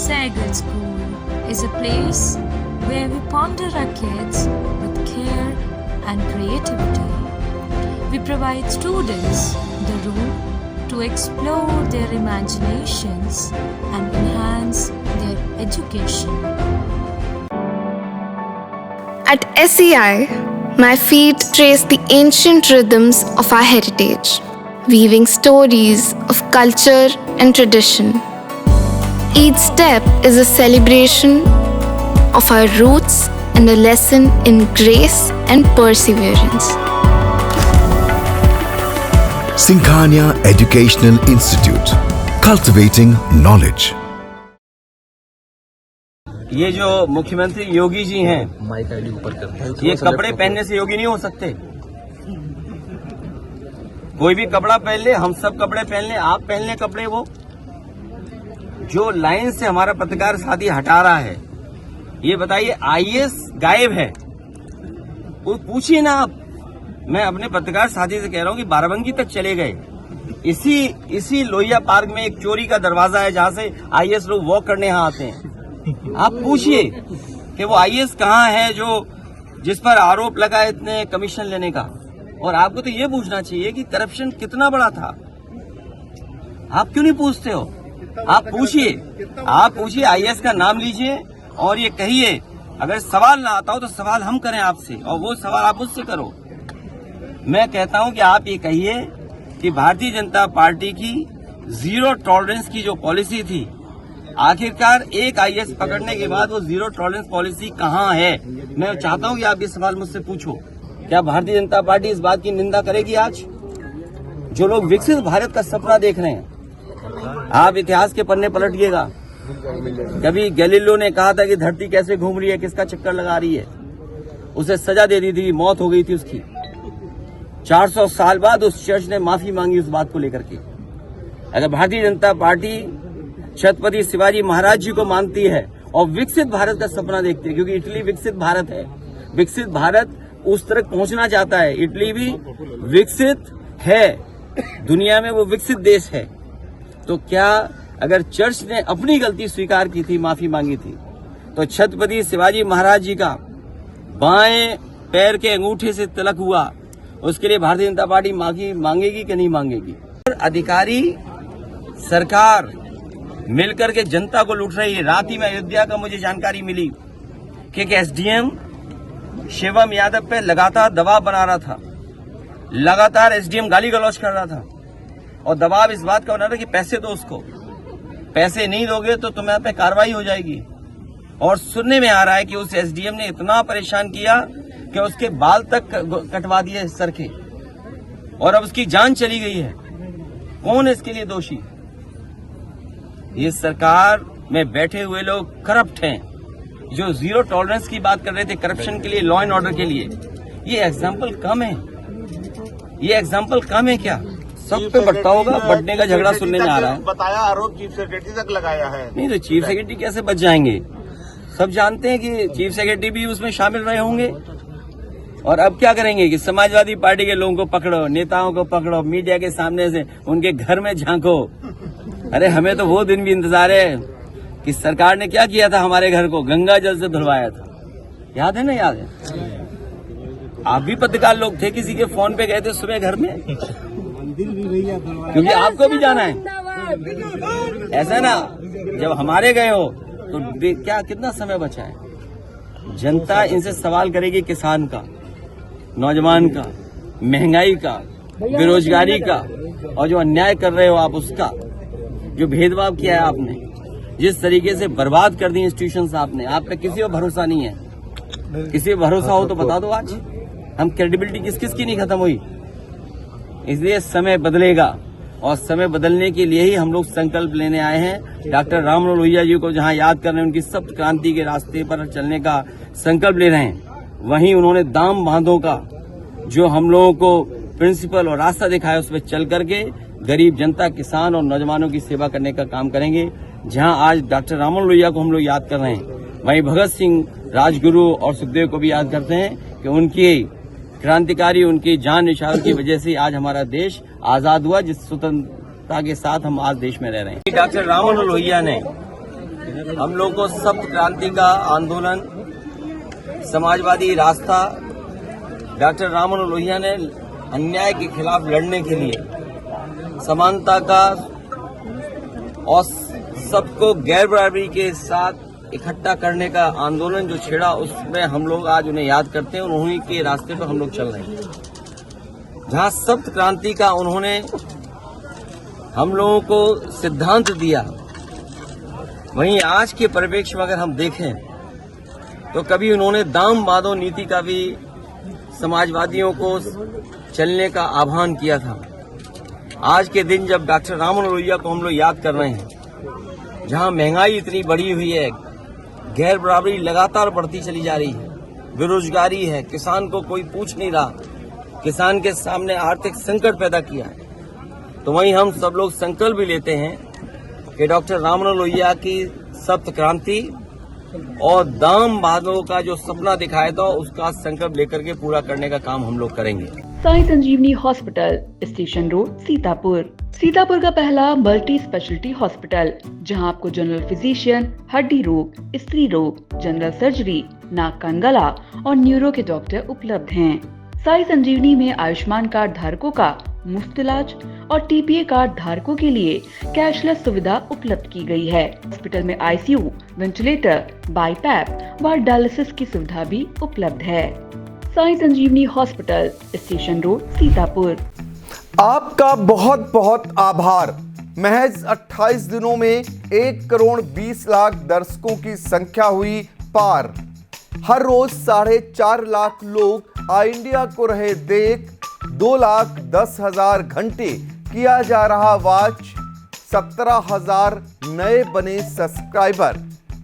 Saigal School is a place where we ponder our kids with care and creativity. We provide students the room to explore their imaginations and enhance their education. At SEI, my feet trace the ancient rhythms of our heritage, weaving stories of culture and tradition. Each step is a celebration of our roots and a lesson in grace and perseverance. Singhania Educational Institute, cultivating knowledge. ये जो मुख्यमंत्री योगी जी हैं, ये कपड़े पहनने से योगी नहीं हो सकते। कोई भी कपड़ा पहन ले, हम सब कपड़े पहन ले, आप पहन ले कपड़े। वो जो लाइन से हमारा पत्रकार साथी हटा रहा है, ये बताइए आईएएस गायब है, वो पूछिए ना आप। मैं अपने पत्रकार साथी से कह रहा हूँ कि बाराबंकी तक चले गए। इसी लोहिया पार्क में एक चोरी का दरवाजा है जहाँ से आईएएस लोग वॉक करने यहाँ आते हैं। आप पूछिए कि वो आईएएस कहाँ है जो जिस पर आरोप लगा है इतने कमीशन लेने का। और आपको तो ये पूछना चाहिए कि करप्शन कितना बड़ा था। आप क्यों नहीं पूछते हो? आप पूछिए आईएएस का नाम लीजिए और ये कहिए, अगर सवाल ना आता हो तो सवाल हम करें आपसे और वो सवाल आप मुझसे करो। मैं कहता हूं कि आप ये कहिए कि भारतीय जनता पार्टी की जीरो टॉलरेंस की जो पॉलिसी थी, आखिरकार एक आईएएस पकड़ने के बाद वो जीरो टॉलरेंस पॉलिसी कहां है? मैं चाहता हूं कि आप ये सवाल मुझसे पूछो। क्या भारतीय जनता पार्टी इस बात की निंदा करेगी आज? जो लोग विकसित भारत का सपना देख रहे हैं, आप इतिहास के पन्ने पलटिएगा। कभी गैलीलियो ने कहा था कि धरती कैसे घूम रही है, किसका चक्कर लगा रही है, उसे सजा दे दी थी, मौत हो गई थी उसकी। 400 साल बाद उस चर्च ने माफी मांगी उस बात को लेकर के। अगर भारतीय जनता पार्टी छत्रपति शिवाजी महाराज जी को मानती है और विकसित भारत का सपना देखती है, क्योंकि इटली विकसित भारत है, विकसित भारत उस तक पहुंचना चाहता है। इटली भी विकसित है, दुनिया में वो विकसित देश है। तो क्या अगर चर्च ने अपनी गलती स्वीकार की थी, माफी मांगी थी, तो छत्रपति शिवाजी महाराज जी का बाएं पैर के अंगूठे से तिलक हुआ, उसके लिए भारतीय जनता पार्टी माफी मांगेगी कि नहीं मांगेगी? अधिकारी सरकार मिलकर के जनता को लूट रही है। रात ही में अयोध्या का मुझे जानकारी मिली कि एसडीएम शिवम यादव पे लगातार दबाव बना रहा था, लगातार एसडीएम गाली गलौज कर रहा था और दबाव इस बात का बना रहा कि पैसे दो उसको, पैसे नहीं दोगे तो तुम्हारे पे कार्रवाई हो जाएगी। और सुनने में आ रहा है कि उस एसडीएम ने इतना परेशान किया कि उसके बाल तक कटवा दिए सर के, और अब उसकी जान चली गई है। कौन है इसके लिए दोषी? ये सरकार में बैठे हुए लोग करप्ट हैं, जो जीरो टॉलरेंस की बात कर रहे थे करप्शन के लिए, लॉ एंड ऑर्डर के लिए। ये एग्जाम्पल कम है, ये एग्जाम्पल कम है क्या? सब पे बढ़ता होगा, बढ़ने का झगड़ा सुनने में आ रहा है। बताया आरोप चीफ सेक्रेटरी तक लगाया है। नहीं तो चीफ सेक्रेटरी कैसे बच जाएंगे? सब जानते हैं कि चीफ सेक्रेटरी भी उसमें शामिल रहे होंगे। और अब क्या करेंगे कि समाजवादी पार्टी के लोगों को पकड़ो, नेताओं को पकड़ो, मीडिया के सामने से उनके घर में झांको। अरे हमें तो वो दिन भी इंतजार है कि सरकार ने क्या किया था, हमारे घर को गंगा जल से धुलवाया था। याद है ना? याद है। आप भी पत्रकार लोग थे, किसी के फोन पे गए थे सुबह घर में, क्योंकि आपको भी जाना है। ऐसा ना, जब हमारे गए हो तो क्या कितना समय बचा है? जनता इनसे सवाल करेगी, किसान का, नौजवान का, महंगाई का, बेरोजगारी का, और जो अन्याय कर रहे हो आप उसका, जो भेदभाव किया है आपने, जिस तरीके से बर्बाद कर दी इंस्टीट्यूशंस आपने, आप पे किसी को भरोसा नहीं है। किसी को भरोसा हो तो बता दो आज। हम क्रेडिबिलिटी किस किस की नहीं खत्म हुई। इसलिए समय बदलेगा और समय बदलने के लिए ही हम लोग संकल्प लेने आए हैं। डॉक्टर राममनोहर लोहिया जी को जहां याद कर रहे हैं, उनकी सप्त क्रांति के रास्ते पर चलने का संकल्प ले रहे हैं, वहीं उन्होंने दाम बांधों का जो हम लोगों को प्रिंसिपल और रास्ता दिखाया, उस पर चल करके गरीब जनता, किसान और नौजवानों की सेवा करने का काम करेंगे। जहां आज डॉक्टर राममनोहर लोहिया को हम लोग याद कर रहे हैं, वहीं भगत सिंह, राजगुरु और सुखदेव को भी याद करते हैं कि उनकी क्रांतिकारी, उनकी जान निछावर की वजह से आज हमारा देश आजाद हुआ, जिस स्वतंत्रता के साथ हम आज देश में रह रहे हैं। डॉक्टर राममनोहर लोहिया ने हम लोग को सप्त क्रांति का आंदोलन, समाजवादी रास्ता डॉक्टर राम मनोहर लोहिया ने अन्याय के खिलाफ लड़ने के लिए, समानता का और सबको गैर बराबरी के साथ इकट्ठा करने का आंदोलन जो छेड़ा, उसमें हम लोग आज उन्हें याद करते हैं और उन्हीं के रास्ते पर हम लोग चल रहे हैं। जहां सप्त क्रांति का उन्होंने हम लोगों को सिद्धांत दिया, वहीं आज के परिप्रेक्ष्य में अगर हम देखें तो कभी उन्होंने दाम बादो नीति का भी समाजवादियों को चलने का आह्वान किया था। आज के दिन जब डॉक्टर राम मनोहर लोहिया को हम लोग याद कर रहे हैं, जहां महंगाई इतनी बढ़ी हुई है, गैर बराबरी लगातार बढ़ती चली जा रही है, बेरोजगारी है, किसान को कोई पूछ नहीं रहा, किसान के सामने आर्थिक संकट पैदा किया है, तो वहीं हम सब लोग संकल्प भी लेते हैं कि डॉक्टर राम मनोहर लोहिया की सप्त क्रांति और दाम बादों का जो सपना दिखाया था, उसका संकल्प लेकर के पूरा करने का काम हम लोग करेंगे। Sai Sanjeevani hospital, station road, Sitapur. Sitapur का पहला मल्टी स्पेशलिटी हॉस्पिटल, जहां आपको जनरल फिजिशियन, हड्डी रोग, स्त्री रोग, जनरल सर्जरी, नाक कान गला और न्यूरो के डॉक्टर उपलब्ध हैं। साई संजीवनी में आयुष्मान कार्ड धारकों का मुफ्त इलाज और टीपीए कार्ड धारकों के लिए कैशलेस सुविधा उपलब्ध की गई है। हॉस्पिटल में आईसीयू, वेंटिलेटर, बाईपैप व डायलिसिस की सुविधा भी उपलब्ध है। Sai Sanjeevani hospital, station road, Sitapur. आपका बहुत बहुत आभार। महज 28 दिनों में 1,20,00,000 दर्शकों की संख्या हुई पार। हर रोज 4.5 लाख लोग आई इंडिया को रहे देख। 2,10,000 घंटे किया जा रहा वॉच। 17,000 नए बने सब्सक्राइबर।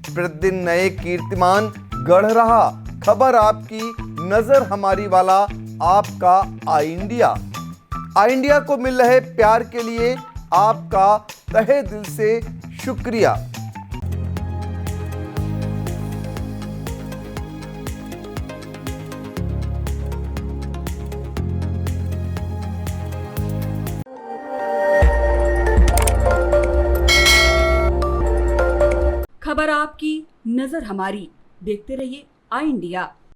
प्रतिदिन नए कीर्तिमान गढ़ रहा खबर आपकी, नजर हमारी वाला आपका आई इंडिया। आई इंडिया को मिल रहे प्यार के लिए आपका तहे दिल से शुक्रिया। खबर आपकी, नजर हमारी। देखते रहिए आई इंडिया।